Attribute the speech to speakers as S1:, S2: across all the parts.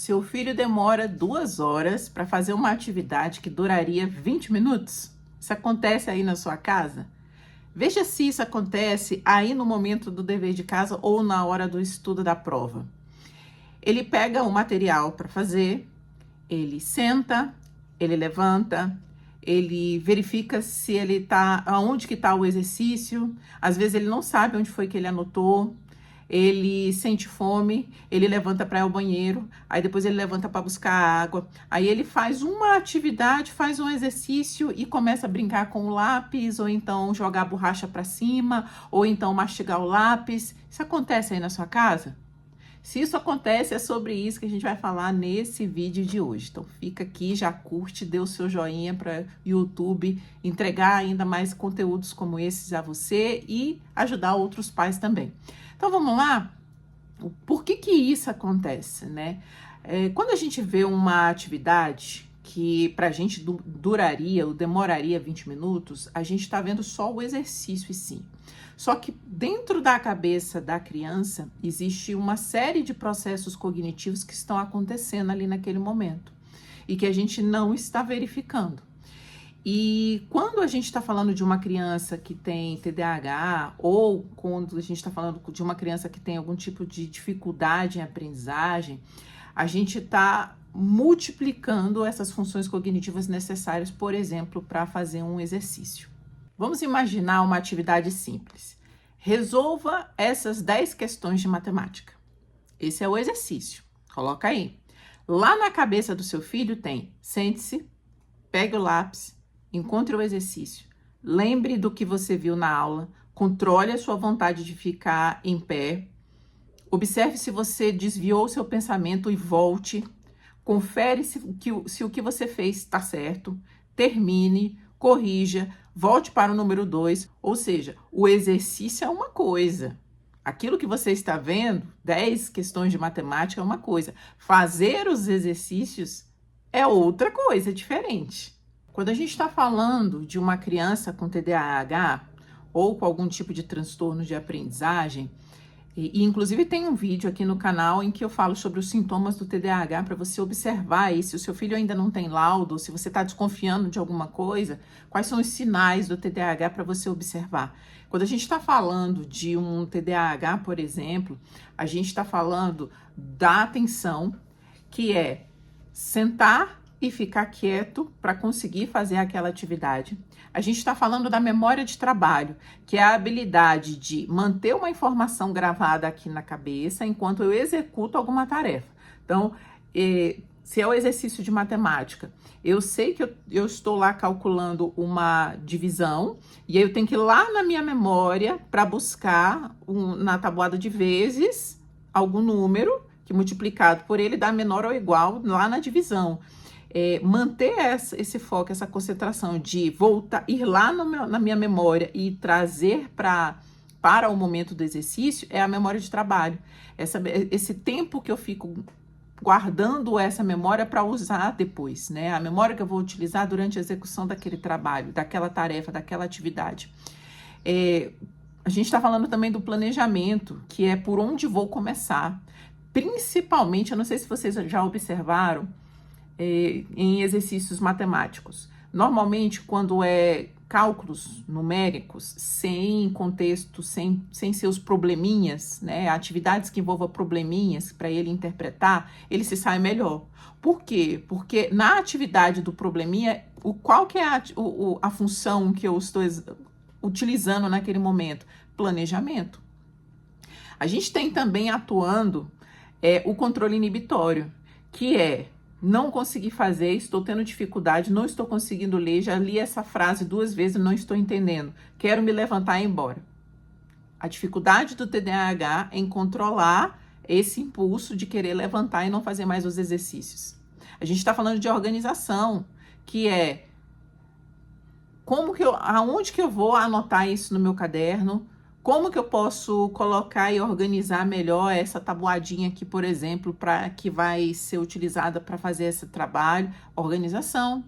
S1: Seu filho demora 2 horas para fazer uma atividade que duraria 20 minutos? Isso acontece aí na sua casa? Veja se isso acontece aí no momento do dever de casa ou na hora do estudo da prova. Ele pega o material para fazer, ele senta, ele levanta, ele verifica se ele tá, aonde que está o exercício. Às vezes ele não sabe onde foi que ele anotou. Ele sente fome, ele levanta para ir ao banheiro, aí depois ele levanta para buscar água, aí ele faz uma atividade, faz um exercício e começa a brincar com o lápis, ou então jogar a borracha para cima, ou então mastigar o lápis. Isso acontece aí na sua casa? Se isso acontece, é sobre isso que a gente vai falar nesse vídeo de hoje. Então fica aqui, já curte, dê o seu joinha para o YouTube entregar ainda mais conteúdos como esses a você e ajudar outros pais também. Então vamos lá? Por que isso acontece, né? Quando a gente vê uma atividade que pra gente duraria ou demoraria 20 minutos, a gente tá vendo só o exercício em si. Só que dentro da cabeça da criança existe uma série de processos cognitivos que estão acontecendo ali naquele momento e que a gente não está verificando. E quando a gente está falando de uma criança que tem TDAH ou quando a gente está falando de uma criança que tem algum tipo de dificuldade em aprendizagem, a gente está multiplicando essas funções cognitivas necessárias, por exemplo, para fazer um exercício. Vamos imaginar uma atividade simples. Resolva essas 10 questões de matemática. Esse é o exercício. Coloca aí. Lá na cabeça do seu filho tem: sente-se, pegue o lápis, encontre o exercício, lembre do que você viu na aula, controle a sua vontade de ficar em pé, observe se você desviou seu pensamento e volte, confere se o que você fez está certo, termine, corrija, volte para o número 2, ou seja, o exercício é uma coisa. Aquilo que você está vendo, 10 questões de matemática é uma coisa, fazer os exercícios é outra coisa, diferente. Quando a gente está falando de uma criança com TDAH ou com algum tipo de transtorno de aprendizagem, e inclusive tem um vídeo aqui no canal em que eu falo sobre os sintomas do TDAH para você observar aí, se o seu filho ainda não tem laudo, se você está desconfiando de alguma coisa, quais são os sinais do TDAH para você observar. Quando a gente está falando de um TDAH, por exemplo, a gente está falando da atenção, que é sentar e ficar quieto para conseguir fazer aquela atividade. A gente está falando da memória de trabalho, que é a habilidade de manter uma informação gravada aqui na cabeça enquanto eu executo alguma tarefa. Então, se é o exercício de matemática, eu sei que eu estou lá calculando uma divisão e aí eu tenho que ir lá na minha memória para buscar na tabuada de vezes algum número que multiplicado por ele dá menor ou igual lá na divisão. Manter esse foco, essa concentração de voltar, ir lá na minha memória e trazer para o momento do exercício é a memória de trabalho. Esse tempo que eu fico guardando essa memória para usar depois, né? A memória que eu vou utilizar durante a execução daquele trabalho, daquela tarefa, daquela atividade. A gente está falando também do planejamento, que é por onde vou começar. Principalmente, eu não sei se vocês já observaram, em exercícios matemáticos. Normalmente, quando é cálculos numéricos, sem contexto, sem seus probleminhas, né, atividades que envolvam probleminhas para ele interpretar, ele se sai melhor. Por quê? Porque na atividade do probleminha, qual que é a função que eu estou utilizando naquele momento? Planejamento. A gente tem também atuando o controle inibitório, que é: não consegui fazer, estou tendo dificuldade, não estou conseguindo ler, já li essa frase 2 vezes e não estou entendendo, quero me levantar e ir embora. A dificuldade do TDAH é em controlar esse impulso de querer levantar e não fazer mais os exercícios. A gente está falando de organização, que é aonde que eu vou anotar isso no meu caderno, como que eu posso colocar e organizar melhor essa tabuadinha aqui, por exemplo, que vai ser utilizada para fazer esse trabalho? Organização.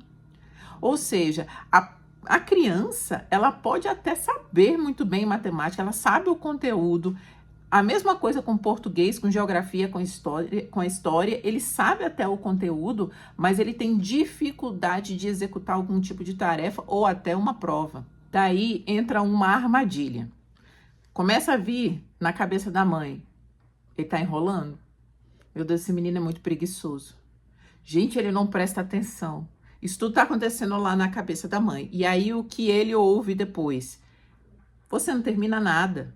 S1: Ou seja, a criança, ela pode até saber muito bem matemática, ela sabe o conteúdo, A mesma coisa com português, com geografia, com história, ele sabe até o conteúdo, mas ele tem dificuldade de executar algum tipo de tarefa ou até uma prova. Daí entra uma armadilha. Começa a vir na cabeça da mãe. Ele tá enrolando? Meu Deus, esse menino é muito preguiçoso. Gente, ele não presta atenção. Isso tudo tá acontecendo lá na cabeça da mãe. E aí o que ele ouve depois? Você não termina nada.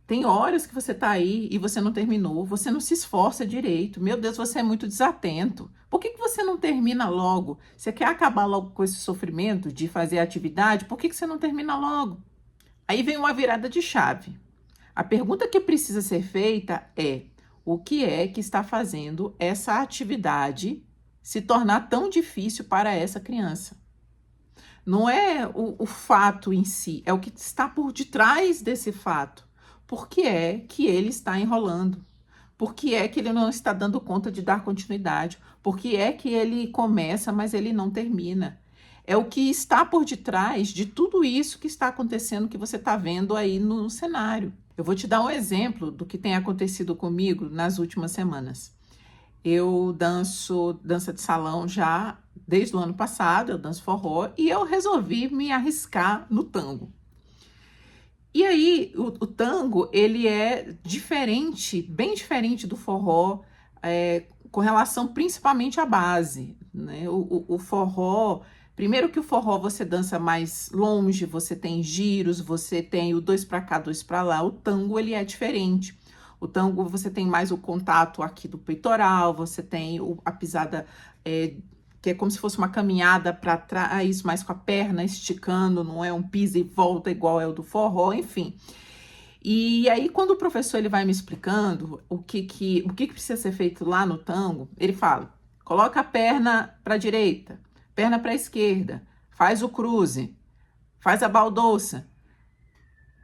S1: Tem horas que você tá aí e você não terminou, você não se esforça direito. Meu Deus, você é muito desatento. Por que você não termina logo? Você quer acabar logo com esse sofrimento de fazer a atividade? Por que você não termina logo? Aí vem uma virada de chave. A pergunta que precisa ser feita é: o que é que está fazendo essa atividade se tornar tão difícil para essa criança? Não é o fato em si, é o que está por detrás desse fato. Por que é que ele está enrolando? Por que é que ele não está dando conta de dar continuidade? Por que é que ele começa, mas ele não termina? É o que está por detrás de tudo isso que está acontecendo, que você está vendo aí no cenário. Eu vou te dar um exemplo do que tem acontecido comigo nas últimas semanas. Eu danço dança de salão já desde o ano passado, eu danço forró, e eu resolvi me arriscar no tango. E aí, o tango, ele é diferente, bem diferente do forró, com relação principalmente à base, né? O forró, primeiro que o forró você dança mais longe, você tem giros, você tem o dois para cá, dois para lá. O tango, ele é diferente. O tango, você tem mais o contato aqui do peitoral, você tem a pisada, que é como se fosse uma caminhada para trás, mais com a perna esticando, não é um pisa e volta igual é o do forró, enfim. E aí, quando o professor ele vai me explicando o que precisa ser feito lá no tango, ele fala: coloca a perna para a direita, perna para a esquerda, faz o cruze, faz a baldoça.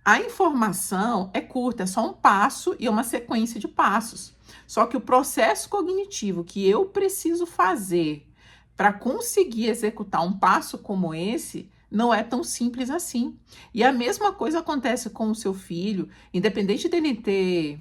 S1: A informação é curta, é só um passo e uma sequência de passos. Só que o processo cognitivo que eu preciso fazer para conseguir executar um passo como esse não é tão simples assim. E a mesma coisa acontece com o seu filho, independente dele ter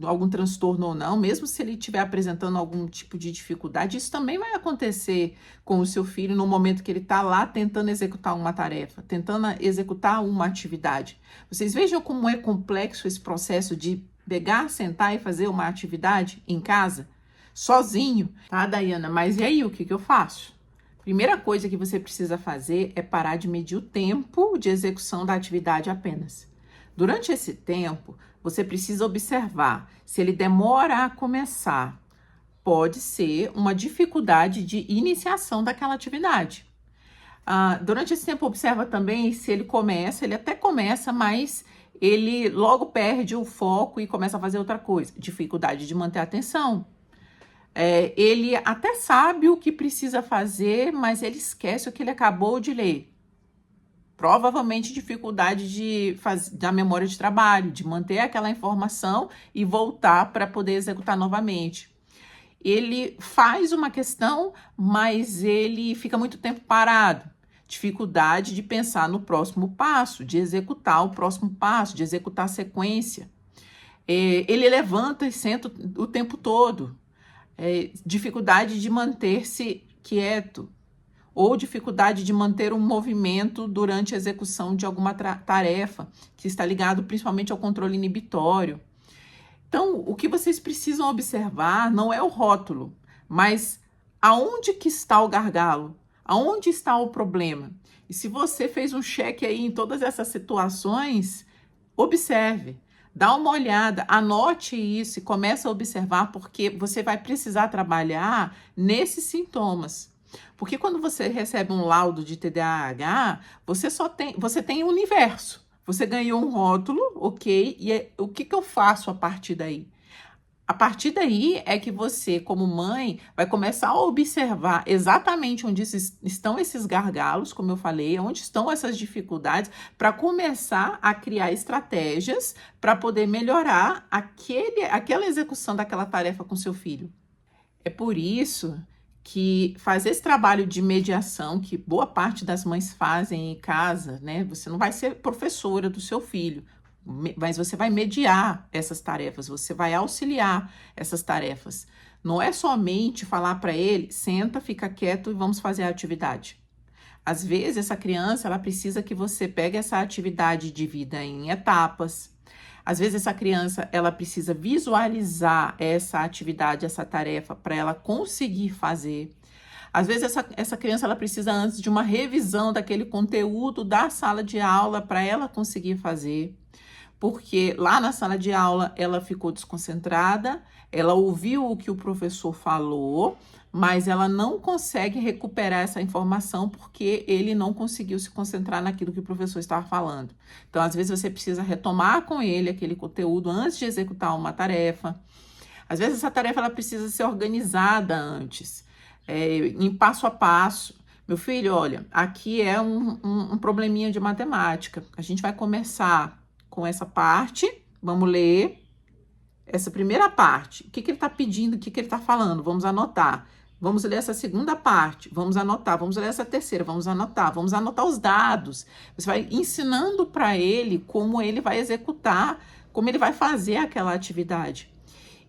S1: algum transtorno ou não, mesmo se ele estiver apresentando algum tipo de dificuldade, isso também vai acontecer com o seu filho no momento que ele está lá tentando executar uma tarefa, tentando executar uma atividade. Vocês vejam como é complexo esse processo de pegar, sentar e fazer uma atividade em casa, sozinho, tá, Daiana? Mas e aí, o que eu faço? Primeira coisa que você precisa fazer é parar de medir o tempo de execução da atividade apenas. Durante esse tempo, você precisa observar se ele demora a começar. Pode ser uma dificuldade de iniciação daquela atividade. Durante esse tempo, observa também se ele começa, ele até começa, mas ele logo perde o foco e começa a fazer outra coisa. Dificuldade de manter a atenção. Ele até sabe o que precisa fazer, mas ele esquece o que ele acabou de ler. Provavelmente dificuldade da memória de trabalho, de manter aquela informação e voltar para poder executar novamente. Ele faz uma questão, mas ele fica muito tempo parado. Dificuldade de pensar no próximo passo, de executar o próximo passo, de executar a sequência. Ele levanta e senta o tempo todo. Dificuldade de manter-se quieto, ou dificuldade de manter um movimento durante a execução de alguma tarefa, que está ligado principalmente ao controle inibitório. Então, o que vocês precisam observar não é o rótulo, mas aonde que está o gargalo, aonde está o problema. E se você fez um cheque aí em todas essas situações, observe. Dá uma olhada, anote isso e comece a observar, porque você vai precisar trabalhar nesses sintomas. Porque quando você recebe um laudo de TDAH, você tem um universo. Você ganhou um rótulo, ok? E o que eu faço a partir daí? A partir daí é que você, como mãe, vai começar a observar exatamente onde estão esses gargalos, como eu falei, onde estão essas dificuldades, para começar a criar estratégias para poder melhorar aquela execução daquela tarefa com seu filho. É por isso que fazer esse trabalho de mediação, que boa parte das mães fazem em casa, né? Você não vai ser professora do seu filho, mas você vai mediar essas tarefas, você vai auxiliar essas tarefas. Não é somente falar para ele, senta, fica quieto e vamos fazer a atividade. Às vezes, essa criança, ela precisa que você pegue essa atividade e divida em etapas. Às vezes, essa criança, ela precisa visualizar essa atividade, essa tarefa, para ela conseguir fazer. Às vezes, essa criança, ela precisa antes de uma revisão daquele conteúdo da sala de aula para ela conseguir fazer. Porque lá na sala de aula, ela ficou desconcentrada, ela ouviu o que o professor falou, mas ela não consegue recuperar essa informação porque ele não conseguiu se concentrar naquilo que o professor estava falando. Então, às vezes, você precisa retomar com ele aquele conteúdo antes de executar uma tarefa. Às vezes, essa tarefa ela precisa ser organizada antes, em passo a passo. Meu filho, olha, aqui é um probleminha de matemática. A gente vai começar com essa parte, vamos ler essa primeira parte. O que ele está pedindo, o que ele está falando? Vamos anotar. Vamos ler essa segunda parte, vamos anotar. Vamos ler essa terceira, vamos anotar os dados. Você vai ensinando para ele como ele vai executar, como ele vai fazer aquela atividade.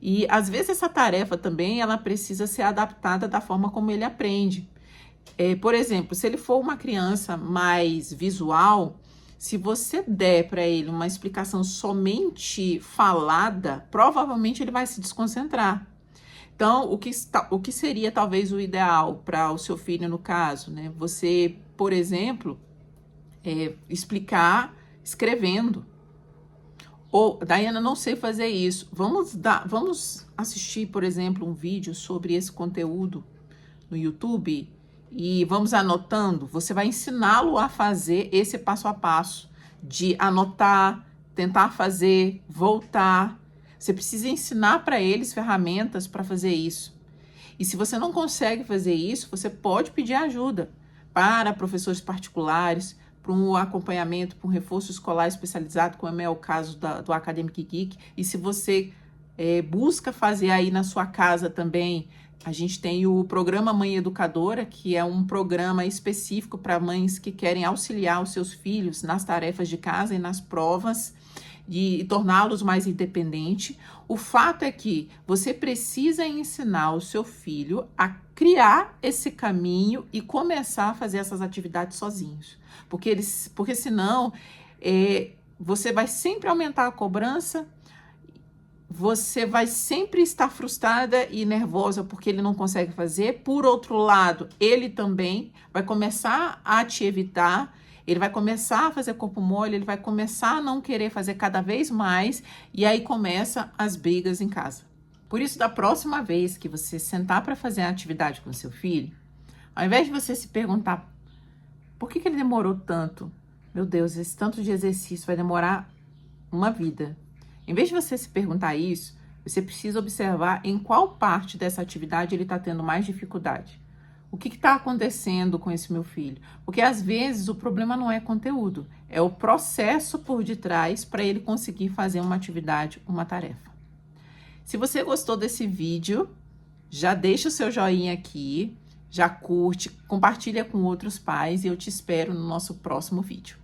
S1: E às vezes essa tarefa também, ela precisa ser adaptada da forma como ele aprende. Por exemplo, se ele for uma criança mais visual, se você der para ele uma explicação somente falada, provavelmente ele vai se desconcentrar. Então, o que seria talvez o ideal para o seu filho no caso, né? Você, por exemplo, explicar escrevendo. Ou, Daiana, não sei fazer isso. Vamos assistir, por exemplo, um vídeo sobre esse conteúdo no YouTube e vamos anotando. Você vai ensiná-lo a fazer esse passo a passo de anotar, tentar fazer, voltar. Você precisa ensinar para eles ferramentas para fazer isso. E se você não consegue fazer isso, você pode pedir ajuda para professores particulares, para um acompanhamento, para um reforço escolar especializado, como é o caso do Academic Geek. E se você busca fazer aí na sua casa também, a gente tem o programa Mãe Educadora, que é um programa específico para mães que querem auxiliar os seus filhos nas tarefas de casa e nas provas, e torná-los mais independentes. O fato é que você precisa ensinar o seu filho a criar esse caminho e começar a fazer essas atividades sozinhos. Porque senão você vai sempre aumentar a cobrança, você vai sempre estar frustrada e nervosa porque ele não consegue fazer. Por outro lado, ele também vai começar a te evitar. Ele vai começar a fazer corpo mole, ele vai começar a não querer fazer cada vez mais, e aí começa as brigas em casa. Por isso, da próxima vez que você sentar para fazer a atividade com seu filho, ao invés de você se perguntar por que ele demorou tanto, meu Deus, esse tanto de exercício vai demorar uma vida. Em vez de você se perguntar isso, você precisa observar em qual parte dessa atividade ele está tendo mais dificuldade. O que está acontecendo com esse meu filho? Porque às vezes o problema não é conteúdo, é o processo por detrás para ele conseguir fazer uma atividade, uma tarefa. Se você gostou desse vídeo, já deixa o seu joinha aqui, já curte, compartilha com outros pais e eu te espero no nosso próximo vídeo.